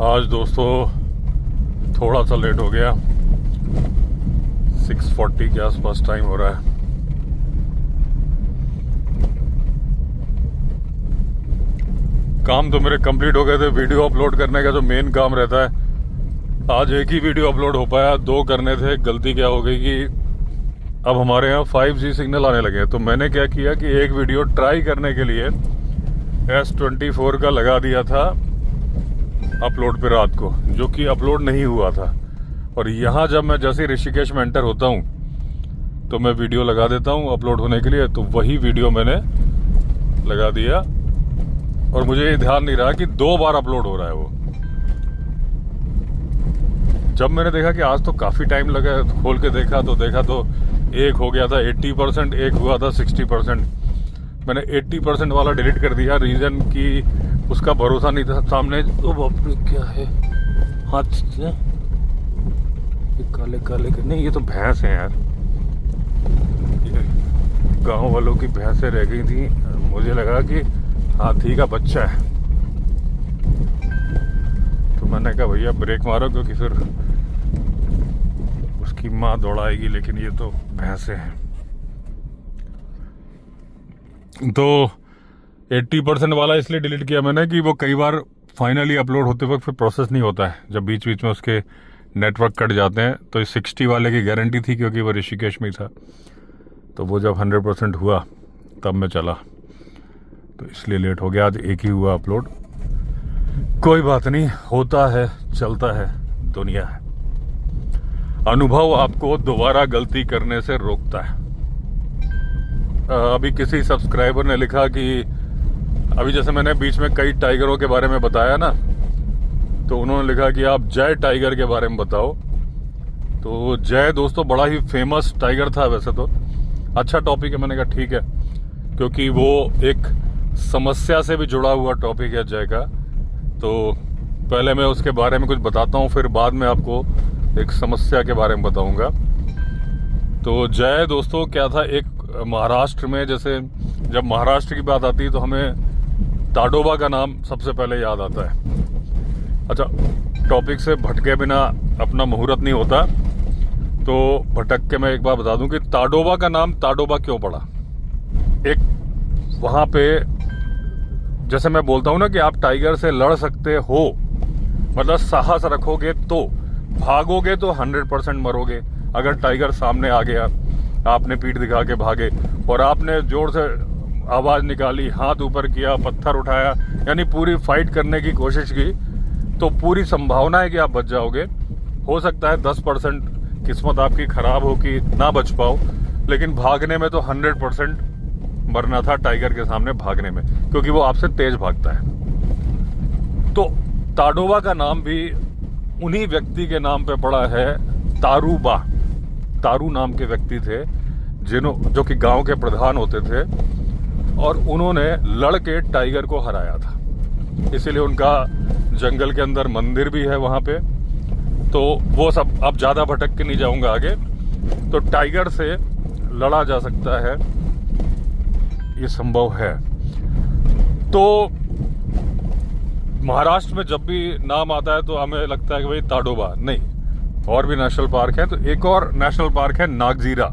आज दोस्तों थोड़ा सा लेट हो गया। 6:40 के आसपास टाइम हो रहा है। काम तो मेरे कंप्लीट हो गए थे। वीडियो अपलोड करने का जो मेन काम रहता है, आज एक ही वीडियो अपलोड हो पाया, 2 करने थे। गलती क्या हो गई कि अब हमारे यहाँ 5G सिग्नल आने लगे हैं, तो मैंने क्या किया कि एक वीडियो ट्राई करने के लिए S24 का लगा दिया था अपलोड पे रात को, जो कि अपलोड नहीं हुआ था। और यहाँ जब मैं जैसे ऋषिकेश में एंटर होता हूँ तो मैं वीडियो लगा देता हूँ अपलोड होने के लिए, तो वही वीडियो मैंने लगा दिया और मुझे ये ध्यान नहीं रहा कि 2 बार अपलोड हो रहा है वो। जब मैंने देखा कि आज तो काफ़ी टाइम लगा, खोल के देखा तो एक हो गया था 80%, एक हुआ था 60%। मैंने 80% वाला डिलीट कर दिया। रीज़न कि उसका भरोसा नहीं था सामने। ओ बाप रे, क्या है हाथ से ये काले काले नहीं, ये तो भैंस है यार। ये गांव वालों की भैंसें रह गई थी, मुझे लगा कि हाथी का बच्चा है, तो मैंने कहा भैया ब्रेक मारो, क्योंकि फिर उसकी माँ दौड़ाएगी। लेकिन ये तो भैंसें हैं। तो 80% वाला इसलिए डिलीट किया मैंने कि वो कई बार फाइनली अपलोड होते वक्त फिर प्रोसेस नहीं होता है, जब बीच बीच में उसके नेटवर्क कट जाते हैं। तो इस 60 वाले की गारंटी थी, क्योंकि वो ऋषिकेश में ही था। तो वो जब 100% हुआ तब मैं चला, तो इसलिए लेट हो गया। आज एक ही हुआ अपलोड। कोई बात नहीं, होता है, चलता है, दुनिया है। अनुभव आपको दोबारा गलती करने से रोकता है। अभी किसी सब्सक्राइबर ने लिखा कि अभी जैसे मैंने बीच में कई टाइगरों के बारे में बताया ना, तो उन्होंने लिखा कि आप जय टाइगर के बारे में बताओ। तो जय दोस्तों बड़ा ही फेमस टाइगर था। वैसे तो अच्छा टॉपिक है, मैंने कहा ठीक है, क्योंकि वो एक समस्या से भी जुड़ा हुआ टॉपिक है जय का। तो पहले मैं उसके बारे में कुछ बताता हूँ, फिर बाद में आपको एक समस्या के बारे में बताऊंगा। तो जय दोस्तों क्या था, एक महाराष्ट्र में, जैसे जब महाराष्ट्र की बात आती है तो हमें ताडोबा का नाम सबसे पहले याद आता है। अच्छा, टॉपिक से भटके बिना अपना मुहूर्त नहीं होता, तो भटक के मैं एक बार बता दूं कि ताडोबा का नाम ताडोबा क्यों पड़ा। एक वहां पे जैसे मैं बोलता हूं ना कि आप टाइगर से लड़ सकते हो, मतलब साहस रखोगे तो, भागोगे तो 100% मरोगे। अगर टाइगर सामने आ गया, आपने पीठ दिखा के भागे और आपने जोर से आवाज निकाली, हाथ ऊपर किया, पत्थर उठाया, यानी पूरी फाइट करने की कोशिश की, तो पूरी संभावना है कि आप बच जाओगे। हो सकता है 10% किस्मत आपकी खराब हो कि ना बच पाओ, लेकिन भागने में तो 100% मरना था टाइगर के सामने भागने में, क्योंकि वो आपसे तेज भागता है। तो ताडोबा का नाम भी उन्हीं व्यक्ति के नाम पे पड़ा है, तारूबा। तारू नाम के व्यक्ति थे जो कि गांव के प्रधान होते थे, और उन्होंने लड़ के टाइगर को हराया था। इसीलिए उनका जंगल के अंदर मंदिर भी है वहां पे। तो वो सब अब ज्यादा भटक के नहीं जाऊंगा आगे। तो टाइगर से लड़ा जा सकता है, ये संभव है। तो महाराष्ट्र में जब भी नाम आता है तो हमें लगता है कि भाई ताडोबा नहीं, और भी नेशनल पार्क है। तो एक और नेशनल पार्क है नागजीरा।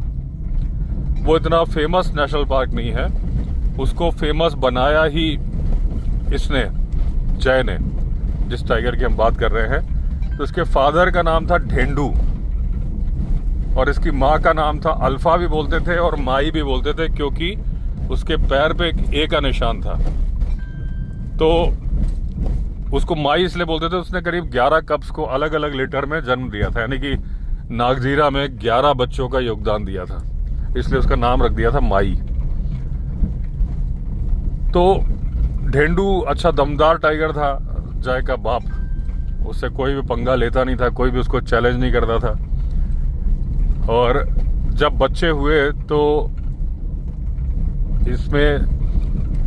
वो इतना फेमस नेशनल पार्क नहीं है, उसको फेमस बनाया ही इसने, जय ने, जिस टाइगर की हम बात कर रहे हैं। तो इसके फादर का नाम था ढेंडू और इसकी माँ का नाम था अल्फा भी बोलते थे और माई भी बोलते थे, क्योंकि उसके पैर पे एक ए का निशान था। तो उसको माई इसलिए बोलते थे, उसने करीब 11 कप्स को अलग अलग लीटर में जन्म दिया था, यानी कि नागजीरा में 11 बच्चों का योगदान दिया था, इसलिए उसका नाम रख दिया था माई। तो ढेंडू अच्छा दमदार टाइगर था, जय का बाप। उससे कोई भी पंगा लेता नहीं था, कोई भी उसको चैलेंज नहीं करता था। और जब बच्चे हुए तो इसमें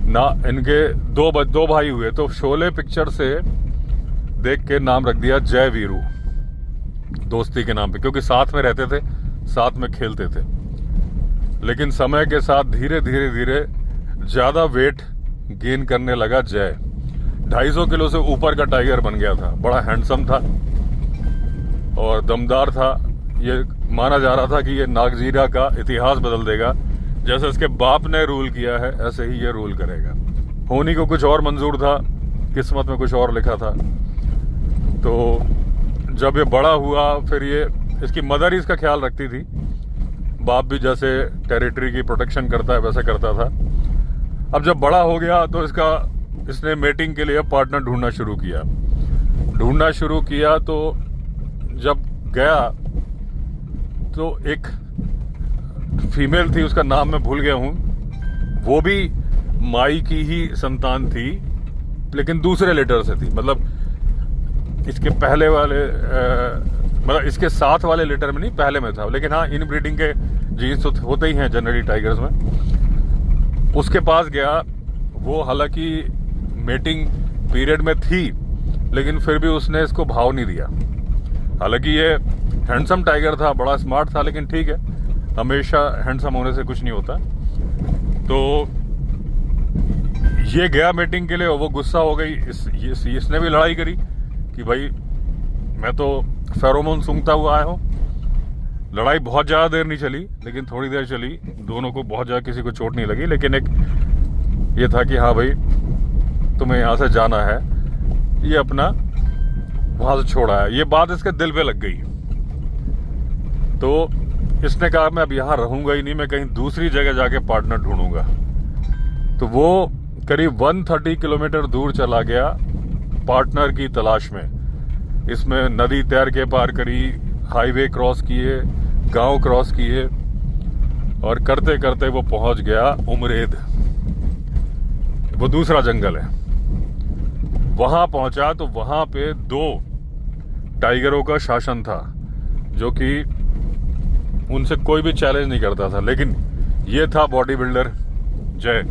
ना इनके दो भाई हुए, तो शोले पिक्चर से देख के नाम रख दिया जय वीरू, दोस्ती के नाम पे, क्योंकि साथ में रहते थे, साथ में खेलते थे। लेकिन समय के साथ धीरे धीरे धीरे ज्यादा वेट गेन करने लगा जय। 250 किलो से ऊपर का टाइगर बन गया था। बड़ा हैंडसम था और दमदार था। ये माना जा रहा था कि ये नागजीरा का इतिहास बदल देगा। जैसे इसके बाप ने रूल किया है ऐसे ही ये रूल करेगा। होनी को कुछ और मंजूर था, किस्मत में कुछ और लिखा था। तो जब ये बड़ा हुआ फिर ये इसकी मदर ही इसका ख्याल रखती थी। बाप भी जैसे टेरिटरी की प्रोटेक्शन करता है वैसे करता था। अब जब बड़ा हो गया तो इसने मेटिंग के लिए पार्टनर ढूंढना शुरू किया। तो जब गया तो एक फीमेल थी, उसका नाम मैं भूल गया हूं। वो भी माई की ही संतान थी लेकिन दूसरे लेटर से थी। मतलब इसके पहले वाले मतलब इसके साथ वाले लेटर में नहीं, पहले में था। लेकिन हाँ, इन ब्रीडिंग के जीन्स तो होते ही हैं जनरली टाइगर्स में। उसके पास गया। वो हालांकि मेटिंग पीरियड में थी लेकिन फिर भी उसने इसको भाव नहीं दिया। हालांकि ये हैंडसम टाइगर था, बड़ा स्मार्ट था, लेकिन ठीक है, हमेशा हैंडसम होने से कुछ नहीं होता। तो ये गया मीटिंग के लिए और वो गुस्सा हो गई। इसने भी लड़ाई करी कि भाई मैं तो फेरोमोन सूंघता हुआ आया हूँ। लड़ाई बहुत ज़्यादा देर नहीं चली लेकिन थोड़ी देर चली। दोनों को बहुत ज़्यादा किसी को चोट नहीं लगी, लेकिन एक ये था कि हाँ भाई तुम्हें यहाँ से जाना है। ये अपना वहाँ से छोड़ा है। ये बात इसके दिल पे लग गई। तो इसने कहा मैं अब यहाँ रहूँगा ही नहीं, मैं कहीं दूसरी जगह जाके पार्टनर ढूंढूंगा। तो वो करीब 130 किलोमीटर दूर चला गया पार्टनर की तलाश में। इसमें नदी तैर के पार करी, हाईवे क्रॉस किए, गांव क्रॉस किए और करते करते वो पहुंच गया उमरेद। वो दूसरा जंगल है। वहां पहुंचा तो वहां पे 2 टाइगरों का शासन था जो कि उनसे कोई भी चैलेंज नहीं करता था। लेकिन ये था बॉडी बिल्डर जय।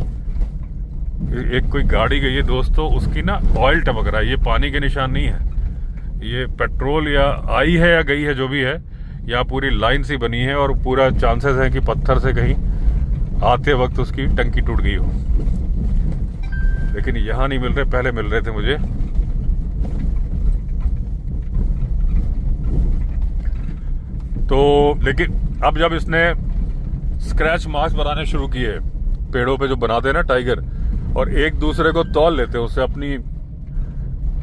एक कोई गाड़ी गई है दोस्तों, उसकी ना ऑयल टपक रहा है। ये पानी के निशान नहीं है, ये पेट्रोल या आई है या गई है, जो भी है। यहाँ पूरी लाइन सी बनी है और पूरा चांसेस है कि पत्थर से कहीं आते वक्त उसकी टंकी टूट गई हो। लेकिन यहाँ नहीं मिल रहे, पहले मिल रहे थे मुझे। तो लेकिन अब जब इसने स्क्रैच मार्क्स बनाने शुरू किए पेड़ों पे जो बनाते हैं ना टाइगर, और एक दूसरे को तौल लेते हैं उससे अपनी,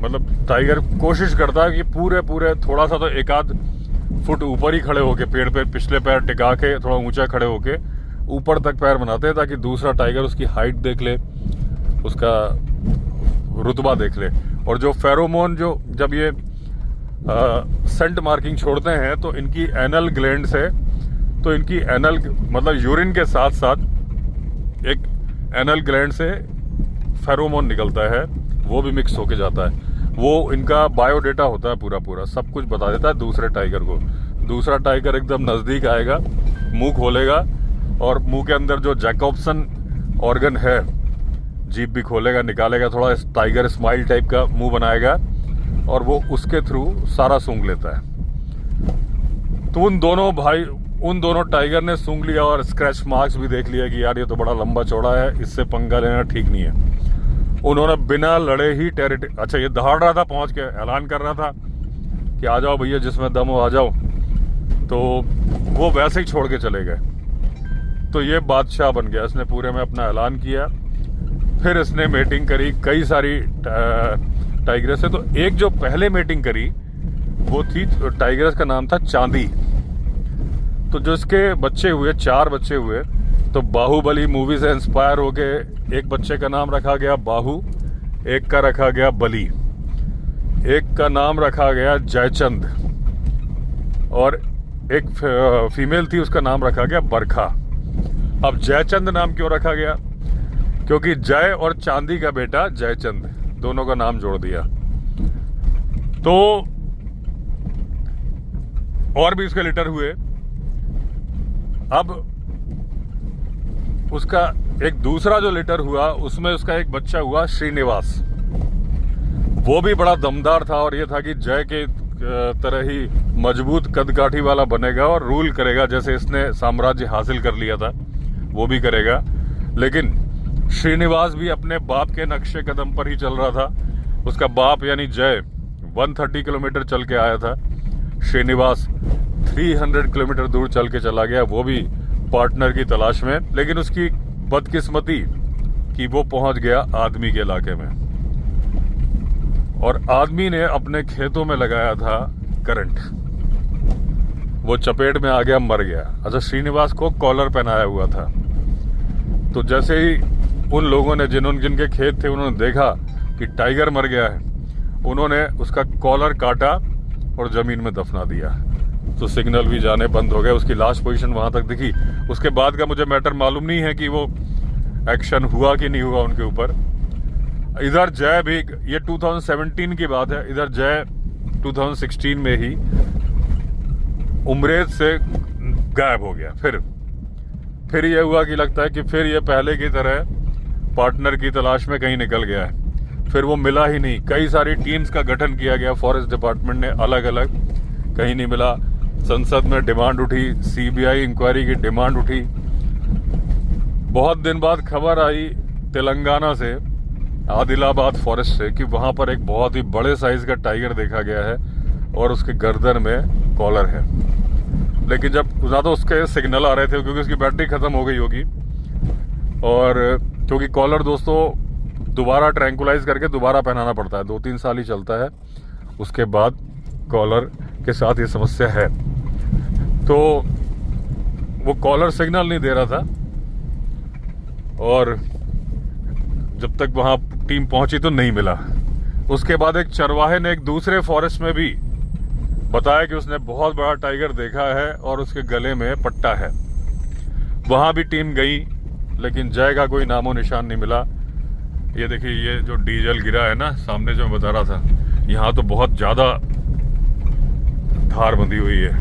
मतलब टाइगर कोशिश करता है कि पूरे थोड़ा सा तो 1-आध फुट ऊपर ही खड़े होके पेड़ पे पिछले पैर टिका के थोड़ा ऊंचा खड़े होके ऊपर तक पैर बनाते हैं ताकि दूसरा टाइगर उसकी हाइट देख ले, उसका रुतबा देख ले। और जो फेरोमोन जब ये सेंट मार्किंग छोड़ते हैं तो इनकी एनल ग्लैंड से, तो इनकी एनल मतलब यूरिन के साथ साथ एक एनल ग्लैंड से फेरोमोन निकलता है, वो भी मिक्स होके जाता है। वो इनका बायोडेटा होता है, पूरा सब कुछ बता देता है दूसरे टाइगर को। दूसरा टाइगर एकदम नजदीक आएगा, मुंह खोलेगा और मुंह के अंदर जो जैकोब्सन ऑर्गन है, जीभ भी खोलेगा, निकालेगा, थोड़ा टाइगर स्माइल टाइप का मुंह बनाएगा और वो उसके थ्रू सारा सूंघ लेता है। तो उन दोनों टाइगर ने सूंघ लिया और स्क्रैच मार्क्स भी देख लिया कि यार ये तो बड़ा लंबा चौड़ा है, इससे पंगा लेना ठीक नहीं है। उन्होंने बिना लड़े ही अच्छा ये दहाड़ रहा था, पहुंच के ऐलान कर रहा था कि आ जाओ भैया, जिसमें दम हो आ जाओ। तो वो वैसे ही छोड़ के चले गए। तो ये बादशाह बन गया, इसने पूरे में अपना ऐलान किया। फिर इसने मीटिंग करी कई सारी टाइगर्स से। तो एक जो पहले मीटिंग करी वो थी, टाइगर्स का नाम था चांदी। तो जो इसके बच्चे हुए, 4 बच्चे हुए, तो बाहुबली मूवी से इंस्पायर होके एक बच्चे का नाम रखा गया बाहु, एक का रखा गया बली, एक का नाम रखा गया जयचंद और एक फीमेल थी, उसका नाम रखा गया बरखा। अब जयचंद नाम क्यों रखा गया? क्योंकि जय और चांदी का बेटा जयचंद, दोनों का नाम जोड़ दिया। तो और भी इसके लिटर हुए। अब उसका एक दूसरा जो लिटर हुआ उसमें उसका एक बच्चा हुआ श्रीनिवास। वो भी बड़ा दमदार था और ये था कि जय के तरह ही मजबूत कदकाठी वाला बनेगा और रूल करेगा, जैसे इसने साम्राज्य हासिल कर लिया था वो भी करेगा। लेकिन श्रीनिवास भी अपने बाप के नक्शे कदम पर ही चल रहा था। उसका बाप यानी जय 130 किलोमीटर चल के आया था, श्रीनिवास 300 किलोमीटर दूर चल के चला गया, वो भी पार्टनर की तलाश में। लेकिन उसकी बदकिस्मती कि वो पहुंच गया आदमी के इलाके में, और आदमी ने अपने खेतों में लगाया था करंट, वो चपेट में आ गया, मर गया। अच्छा, श्रीनिवास को कॉलर पहनाया हुआ था, तो जैसे ही उन लोगों ने जिनके खेत थे उन्होंने देखा कि टाइगर मर गया है, उन्होंने उसका कॉलर काटा और जमीन में दफना दिया। तो सिग्नल भी जाने बंद हो गए, उसकी लास्ट पोजीशन वहां तक दिखी। उसके बाद का मुझे मैटर मालूम नहीं है कि वो एक्शन हुआ कि नहीं हुआ उनके ऊपर। इधर जय भी, ये 2017 की बात है, इधर जय 2016 में ही उमरेज से गायब हो गया। फिर ये हुआ कि लगता है कि फिर ये पहले की तरह पार्टनर की तलाश में कहीं निकल गया है। फिर वो मिला ही नहीं। कई सारी टीम्स का गठन किया गया फॉरेस्ट डिपार्टमेंट ने, अलग अलग, कहीं नहीं मिला। संसद में डिमांड उठी, सीबीआई इंक्वायरी की डिमांड उठी। बहुत दिन बाद खबर आई तेलंगाना से, आदिलाबाद फॉरेस्ट से, कि वहां पर एक बहुत ही बड़े साइज का टाइगर देखा गया है और उसके गर्दन में कॉलर है। लेकिन जब ज्यादा उसके सिग्नल आ रहे थे क्योंकि उसकी बैटरी खत्म हो गई होगी, और क्योंकि कॉलर दोस्तों दोबारा ट्रैंकुलाइज करके दोबारा पहनाना पड़ता है, 2-3 साल ही चलता है, उसके बाद कॉलर के साथ ये समस्या है। तो वो कॉलर सिग्नल नहीं दे रहा था, और जब तक वहां टीम पहुंची तो नहीं मिला। उसके बाद एक चरवाहे ने एक दूसरे फॉरेस्ट में भी बताया कि उसने बहुत बड़ा टाइगर देखा है और उसके गले में पट्टा है। वहां भी टीम गई, लेकिन जय का कोई नामो निशान नहीं मिला। ये देखिए, ये जो डीजल गिरा है ना सामने, जो मैं बता रहा था, यहाँ तो बहुत ज्यादा धार बंधी हुई है,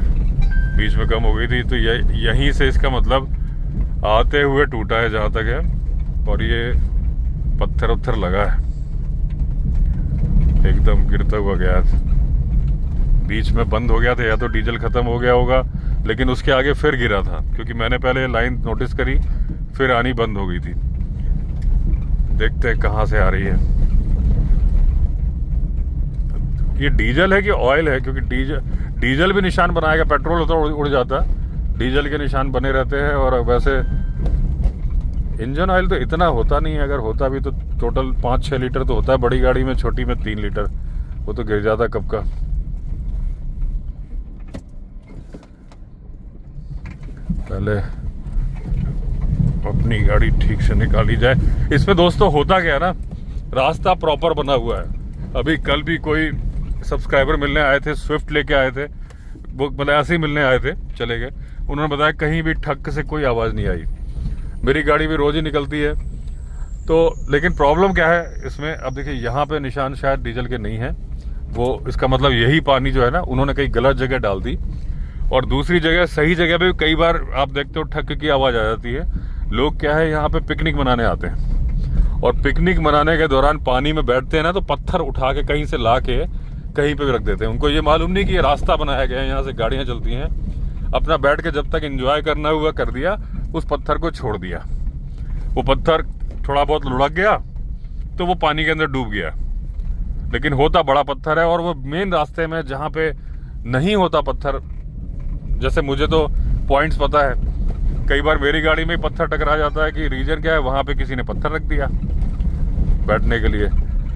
बीच में कम हो गई थी, तो यहीं से इसका मतलब आते हुए टूटा है जहां तक है, और ये पत्थर उत्थर लगा है, एकदम गिरता हुआ गया। बीच में बंद हो गया था, या तो डीजल खत्म हो गया होगा, लेकिन उसके आगे फिर गिरा था, क्योंकि मैंने पहले लाइन नोटिस करी, फिर आनी बंद हो गई थी। देखते हैं कहां से आ रही है। ये डीजल है कि ऑयल है, क्योंकि डीजल भी निशान बनाएगा, पेट्रोल होता उड़ जाता, डीजल के निशान बने रहते हैं। और वैसे इंजन ऑयल तो इतना होता नहीं है, अगर होता भी तो टोटल 5-6 लीटर तो होता है बड़ी गाड़ी में, छोटी में 3 लीटर, वो तो गिर जाता कब का। पहले अपनी गाड़ी ठीक से निकाली जाए। इसमें दोस्तों होता क्या है ना, रास्ता प्रॉपर बना हुआ है। अभी कल भी कोई सब्सक्राइबर मिलने आए थे, स्विफ्ट लेके आए थे, वो मतलब ऐसे ही मिलने आए थे, चले गए। उन्होंने बताया कहीं भी ठक से कोई आवाज नहीं आई। मेरी गाड़ी भी रोज ही निकलती है, तो लेकिन प्रॉब्लम क्या है इसमें, अब देखिए यहाँ पे निशान शायद डीजल के नहीं है, वो इसका मतलब यही पानी जो है ना, उन्होंने कहीं गलत जगह डाल दी, और दूसरी जगह सही जगह पे कई बार आप देखते हो ठक की आवाज आ जाती है। लोग क्या है, यहाँ पे पिकनिक मनाने आते हैं, और पिकनिक मनाने के दौरान पानी में बैठते हैं ना, तो पत्थर उठा के कहीं से ला के कहीं पे भी रख देते हैं। उनको ये मालूम नहीं कि ये रास्ता बनाया गया है, यहाँ से गाड़ियां चलती हैं। अपना बैठ के जब तक एंजॉय करना हुआ कर दिया, उस पत्थर को छोड़ दिया। वो पत्थर थोड़ा बहुत लुढ़क गया तो वो पानी के अंदर डूब गया, लेकिन होता बड़ा पत्थर है। और वो मेन रास्ते में जहाँ पे नहीं होता पत्थर, जैसे मुझे तो पॉइंट्स पता है, कई बार मेरी गाड़ी में पत्थर टकरा जाता है कि रीजन क्या है, वहां पे किसी ने पत्थर रख दिया बैठने के लिए।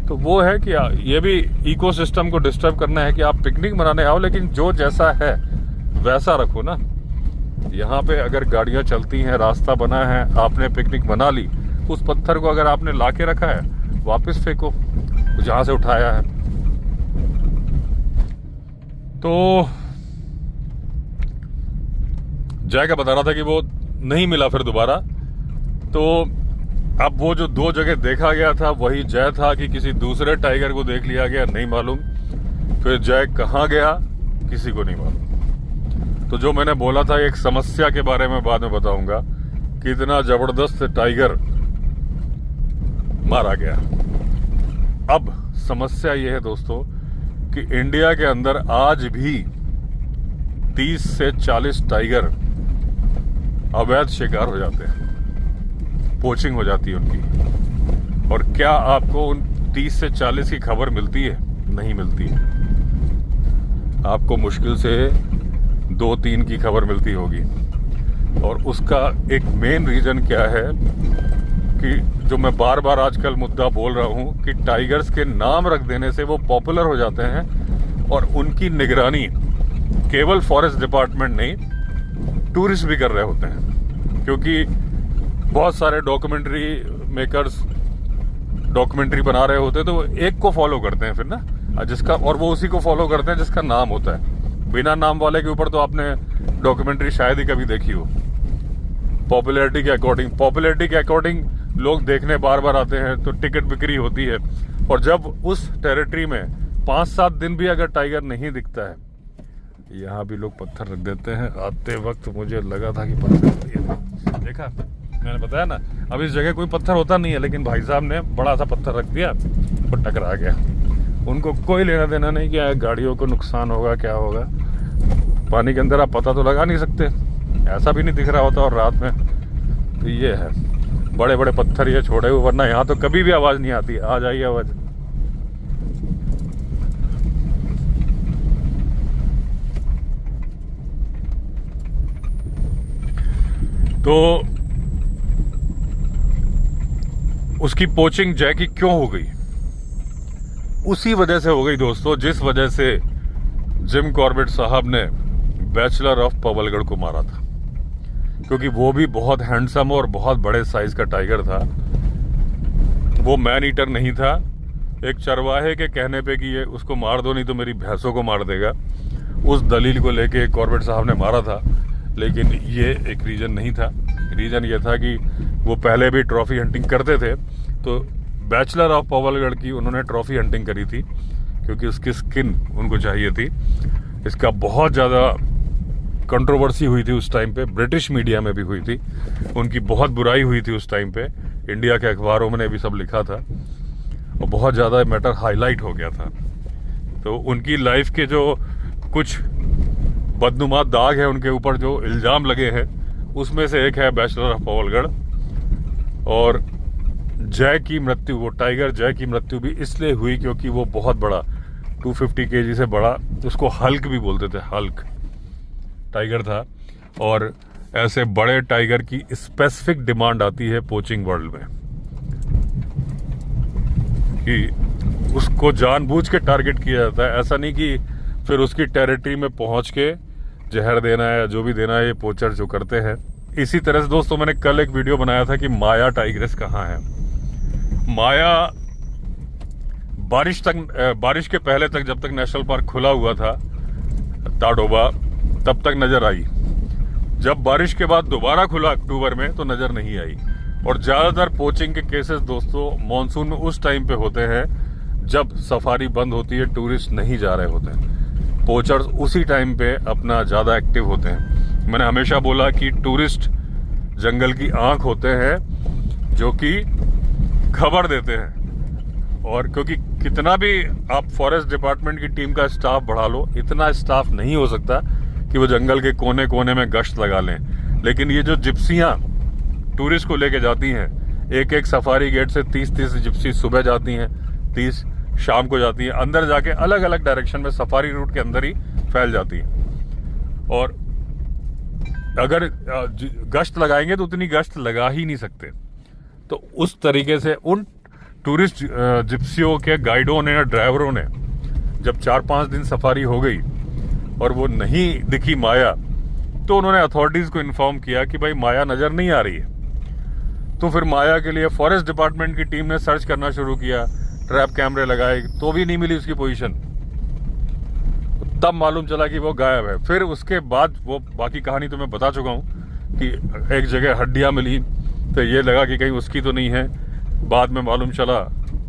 तो वो है कि ये भी इकोसिस्टम को डिस्टर्ब करना है कि आप पिकनिक मनाने आओ, लेकिन जो जैसा है वैसा रखो ना। यहाँ पे अगर गाड़ियां चलती हैं, रास्ता बना है, आपने पिकनिक मना ली, उस पत्थर को अगर आपने लाके रखा है, वापस फेंको जहां से उठाया है। तो जय का बता रहा था कि वो नहीं मिला फिर दोबारा। तो अब वो जो 2 जगह देखा गया था वही जय था कि किसी दूसरे टाइगर को देख लिया गया, नहीं मालूम। फिर जय कहाँ गया किसी को नहीं मालूम। तो जो मैंने बोला था एक समस्या के बारे में बाद में बताऊंगा, कितना जबरदस्त टाइगर मारा गया। अब समस्या ये है दोस्तों कि इंडिया के अंदर आज भी 30 से 40 टाइगर अवैध शिकार हो जाते हैं, पोचिंग हो जाती है उनकी। और क्या आपको 30 से 40 की खबर मिलती है? नहीं मिलती है। आपको मुश्किल से 2-3 की खबर मिलती होगी। और उसका एक मेन रीज़न क्या है कि जो मैं बार बार आजकल मुद्दा बोल रहा हूँ कि टाइगर्स के नाम रख देने से वो पॉपुलर हो जाते हैं और उनकी निगरानी केवल फॉरेस्ट डिपार्टमेंट नहीं, टूरिस्ट भी कर रहे होते हैं। क्योंकि बहुत सारे डॉक्यूमेंट्री मेकर्स डॉक्यूमेंट्री बना रहे होते हैं तो वो एक को फॉलो करते हैं फिर ना, जिसका, और वो उसी को फॉलो करते हैं जिसका नाम होता है। बिना नाम वाले के ऊपर तो आपने डॉक्यूमेंट्री शायद ही कभी देखी हो। पॉपुलैरिटी के अकॉर्डिंग लोग देखने बार बार आते हैं, तो टिकट बिक्री होती है। और जब उस टेरिटरी में 5-7 दिन भी अगर टाइगर नहीं दिखता है, यहाँ भी लोग पत्थर रख देते हैं। आते वक्त मुझे लगा था कि पत्थर देखा, मैंने बताया ना, अब इस जगह कोई पत्थर होता नहीं है, लेकिन भाई साहब ने बड़ा सा पत्थर रख दिया और टकरा गया। उनको कोई लेना देना नहीं कि गाड़ियों को नुकसान होगा क्या होगा। पानी के अंदर आप पता तो लगा नहीं सकते, ऐसा भी नहीं दिख रहा होता और रात में। तो ये है, बड़े बड़े पत्थर ये छोड़े हुए, वरना यहाँ तो कभी भी आवाज़ नहीं आती। आ जाइए आवाज़। तो उसकी पोचिंग जय की क्यों हो गई? उसी वजह से हो गई दोस्तों, जिस वजह से जिम कॉर्बेट साहब ने बैचलर ऑफ पवलगढ़ को मारा था। क्योंकि वो भी बहुत हैंडसम और बहुत बड़े साइज का टाइगर था। वो मैन ईटर नहीं था। एक चरवाहे के कहने पे कि ये उसको मार दो नहीं तो मेरी भैंसों को मार देगा, उस दलील को लेके कॉर्बेट साहब ने मारा था। लेकिन ये एक रीज़न नहीं था। रीज़न ये था कि वो पहले भी ट्रॉफी हंटिंग करते थे, तो बैचलर ऑफ पवलगढ़ की उन्होंने ट्रॉफी हंटिंग करी थी क्योंकि उसकी स्किन उनको चाहिए थी। इसका बहुत ज़्यादा कंट्रोवर्सी हुई थी उस टाइम पे, ब्रिटिश मीडिया में भी हुई थी, उनकी बहुत बुराई हुई थी उस टाइम पे। इंडिया के अखबारों में भी सब लिखा था और बहुत ज़्यादा मैटर हाईलाइट हो गया था। तो उनकी लाइफ के जो कुछ बदनुमा दाग है उनके ऊपर, जो इल्ज़ाम लगे हैं, उसमें से एक है बैचलर ऑफ पवलगढ़। और जय की मृत्यु, वो टाइगर जय की मृत्यु भी इसलिए हुई क्योंकि वो बहुत बड़ा 250 kg से बड़ा, उसको हल्क भी बोलते थे, हल्क टाइगर था। और ऐसे बड़े टाइगर की स्पेसिफिक डिमांड आती है पोचिंग वर्ल्ड में कि उसको जानबूझ के टारगेट किया जाता है। ऐसा नहीं कि फिर उसकी टेरिटरी में पहुंच के जहर देना है या जो भी देना है, ये पोचर जो करते हैं। इसी तरह से दोस्तों मैंने कल एक वीडियो बनाया था कि माया टाइग्रेस कहाँ है। माया बारिश के पहले तक, जब तक नेशनल पार्क खुला हुआ था ताडोबा, तब तक नजर आई। जब बारिश के बाद दोबारा खुला अक्टूबर में तो नजर नहीं आई। और ज्यादातर पोचिंग के केसेस दोस्तों मानसून में उस टाइम पे होते हैं जब सफारी बंद होती है, टूरिस्ट नहीं जा रहे होते हैं। पोचर्स उसी टाइम पे अपना ज्यादा एक्टिव होते हैं। मैंने हमेशा बोला कि टूरिस्ट जंगल की आंख होते हैं जो कि खबर देते हैं। और क्योंकि कितना भी आप फॉरेस्ट डिपार्टमेंट की टीम का स्टाफ बढ़ा लो, इतना स्टाफ नहीं हो सकता कि वो जंगल के कोने कोने में गश्त लगा लें। लेकिन ये जो जिप्सियां टूरिस्ट को लेके जाती हैं, एक एक सफारी गेट से 30-30 जिप्सी सुबह जाती हैं, 30 शाम को जाती हैं, अंदर जाके अलग अलग डायरेक्शन में सफारी रूट के अंदर ही फैल जाती हैं। और अगर गश्त लगाएंगे तो उतनी गश्त लगा ही नहीं सकते। तो उस तरीके से उन टूरिस्ट जिप्सियों के गाइडों ने या ड्राइवरों ने जब 4-5 दिन सफारी हो गई और वो नहीं दिखी माया, तो उन्होंने अथॉरिटीज को इन्फॉर्म किया कि भाई माया नजर नहीं आ रही है। तो फिर माया के लिए फॉरेस्ट डिपार्टमेंट की टीम ने सर्च करना शुरू किया, ट्रैप कैमरे लगाए, तो भी नहीं मिली उसकी पोजीशन। तब मालूम चला कि वो गायब है। फिर उसके बाद वो बाकी कहानी तो मैं बता चुका हूँ कि एक जगह हड्डियां मिली, तो ये लगा कि कहीं उसकी तो नहीं है। बाद में मालूम चला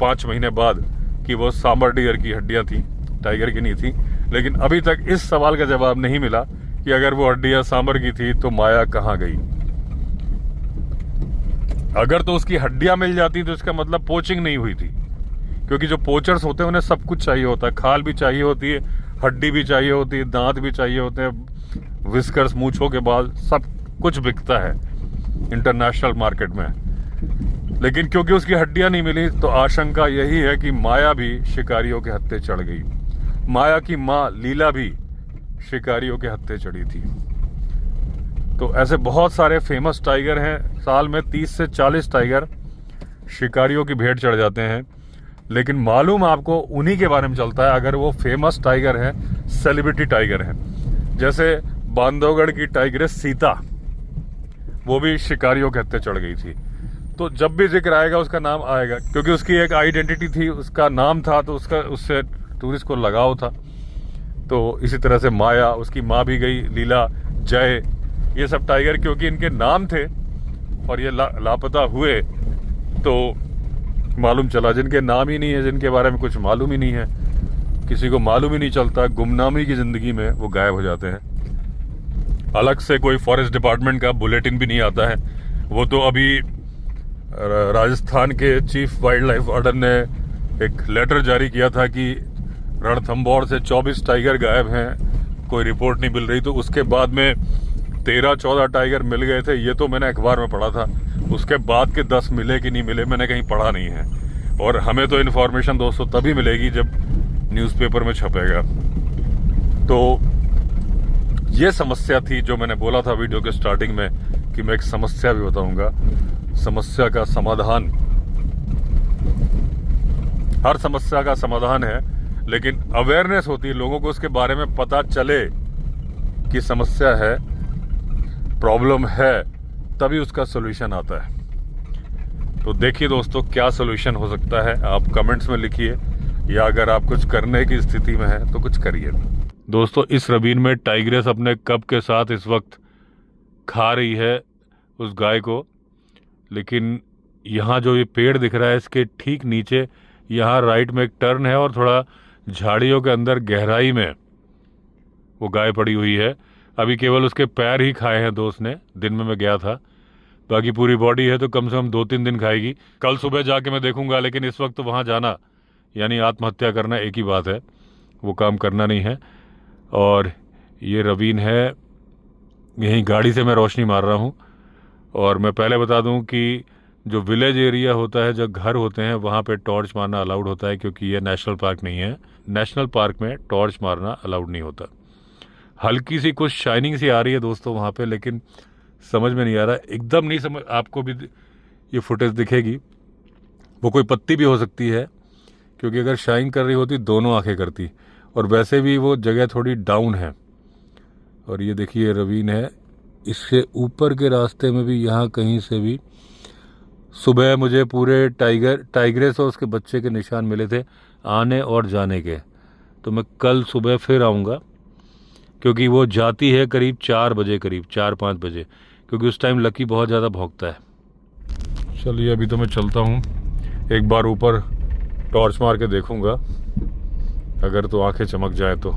5 महीने बाद कि वो सांबर डियर की हड्डियां थी, टाइगर की नहीं थी। लेकिन अभी तक इस सवाल का जवाब नहीं मिला कि अगर वो हड्डियां सांबर की थी तो माया कहाँ गई। अगर तो उसकी हड्डियां मिल जाती तो इसका मतलब पोचिंग नहीं हुई थी, क्योंकि जो पोचर्स होते हैं उन्हें सब कुछ चाहिए होता है। खाल भी चाहिए होती है, हड्डी भी चाहिए होती है, दांत भी चाहिए होते हैं, विस्कर्स, मूंछों के बाल, सब कुछ बिकता है इंटरनेशनल मार्केट में। लेकिन क्योंकि उसकी हड्डियां नहीं मिली तो आशंका यही है कि माया भी शिकारियों के हत्थे चढ़ गई। माया की माँ लीला भी शिकारियों के हत्थे चढ़ी थी। तो ऐसे बहुत सारे फेमस टाइगर हैं। साल में 30 से 40 टाइगर शिकारियों की भेंट चढ़ जाते हैं, लेकिन मालूम आपको उन्हीं के बारे में चलता है अगर वो फेमस टाइगर हैं, सेलिब्रिटी टाइगर हैं। जैसे बांधवगढ़ की टाइग्रेस सीता, वो भी शिकारियों के हत्थे चढ़ गई थी। तो जब भी जिक्र आएगा उसका नाम आएगा, क्योंकि उसकी एक आइडेंटिटी थी, उसका नाम था, तो उससे टूरिस्ट को लगाव था। तो इसी तरह से माया, उसकी माँ भी गई, लीला, जय, ये सब टाइगर क्योंकि इनके नाम थे और ये लापता हुए, तो मालूम चला जिनके नाम ही नहीं है, जिनके बारे में कुछ मालूम ही नहीं है, किसी को मालूम ही नहीं चलता, गुमनामी की जिंदगी में वो गायब हो जाते हैं। अलग से कोई फॉरेस्ट डिपार्टमेंट का बुलेटिन भी नहीं आता है। वो तो अभी राजस्थान के चीफ वाइल्ड लाइफ वार्डन ने एक लेटर जारी किया था कि रणथंभौर से 24 टाइगर गायब हैं, कोई रिपोर्ट नहीं मिल रही। तो उसके बाद में 13-14 टाइगर मिल गए थे, ये तो मैंने अखबार में पढ़ा था। उसके बाद के 10 मिले कि नहीं मिले मैंने कहीं पढ़ा नहीं है। और हमें तो इन्फॉर्मेशन दोस्तों तभी मिलेगी जब न्यूज़पेपर में छपेगा। तो ये समस्या थी जो मैंने बोला था वीडियो के स्टार्टिंग में कि मैं एक समस्या भी बताऊंगा। समस्या का समाधान, हर समस्या का समाधान है, लेकिन अवेयरनेस होती है, लोगों को उसके बारे में पता चले कि समस्या है, प्रॉब्लम है, तभी उसका सॉल्यूशन आता है। तो देखिए दोस्तों क्या सॉल्यूशन हो सकता है, आप कमेंट्स में लिखिए, या अगर आप कुछ करने की स्थिति में हैं तो कुछ करिए। दोस्तों इस रवीन में टाइग्रेस अपने कब के साथ इस वक्त खा रही है उस गाय को, लेकिन यहाँ जो ये पेड़ दिख रहा है इसके ठीक नीचे यहाँ राइट में एक टर्न है और थोड़ा झाड़ियों के अंदर गहराई में वो गाय पड़ी हुई है। अभी केवल उसके पैर ही खाए हैं दोस्त ने, दिन में मैं गया था, बाकी पूरी बॉडी है तो कम से कम 2-3 दिन खाएगी। कल सुबह जाके मैं देखूंगा, लेकिन इस वक्त तो वहाँ जाना यानी आत्महत्या करना एक ही बात है, वो काम करना नहीं है। और ये रवीन है, यहीं गाड़ी से मैं रोशनी मार रहा हूँ। और मैं पहले बता दूं कि जो विलेज एरिया होता है, जो घर होते हैं, वहाँ पे टॉर्च मारना अलाउड होता है, क्योंकि ये नेशनल पार्क नहीं है। नेशनल पार्क में टॉर्च मारना अलाउड नहीं होता। हल्की सी कुछ शाइनिंग सी आ रही है दोस्तों वहाँ पे, लेकिन समझ में नहीं आ रहा, एकदम नहीं समझ, आपको भी ये फुटेज दिखेगी, वो कोई पत्ती भी हो सकती है, क्योंकि अगर शाइन कर रही होती दोनों आंखें करती। और वैसे भी वो जगह थोड़ी डाउन है। और ये देखिए रवीन है, इससे ऊपर के रास्ते में भी यहाँ कहीं से भी सुबह मुझे पूरे टाइग्रेस और उसके बच्चे के निशान मिले थे आने और जाने के। तो मैं कल सुबह फिर आऊँगा, क्योंकि वो जाती है करीब 4 बजे, करीब 4-5 बजे, क्योंकि उस टाइम लकी बहुत ज़्यादा भौंकता है। चलिए अभी तो मैं चलता हूँ, एक बार ऊपर टॉर्च मार के देखूँगा, अगर तो आंखें चमक जाए तो।